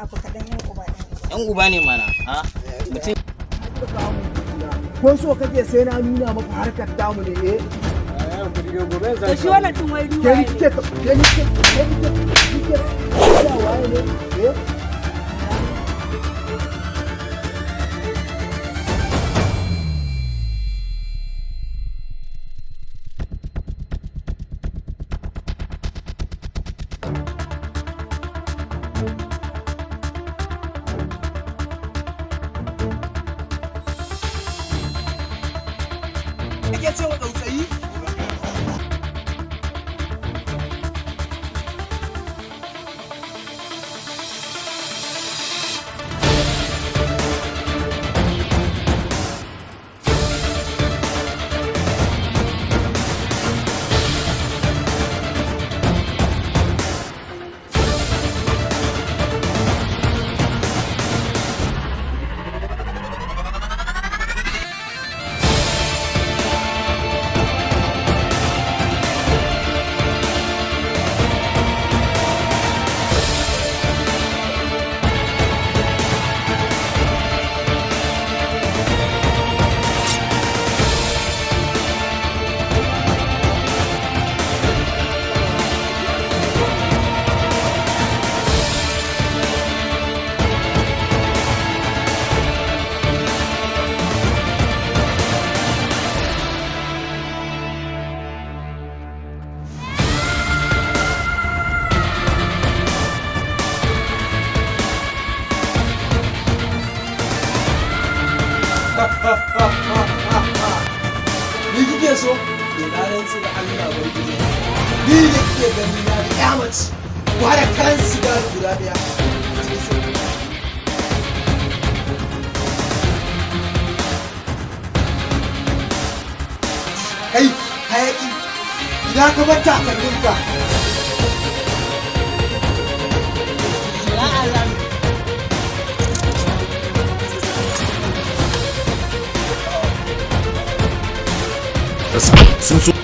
abu kaɗan yan uba yan uba ne mana ha mutum ko so kake sai na nuna maka harkar tamu ne to shi wannan tun wai ruwa ne ke waye ne Ake cewa tsautsayi? Ni kike so? Na rantsi da Allah bai gida. Ni da kike gani na da kyamaci. Ba da kan sigar guda daya. Kai, hayaki. Ina ka bar takalminka. sun so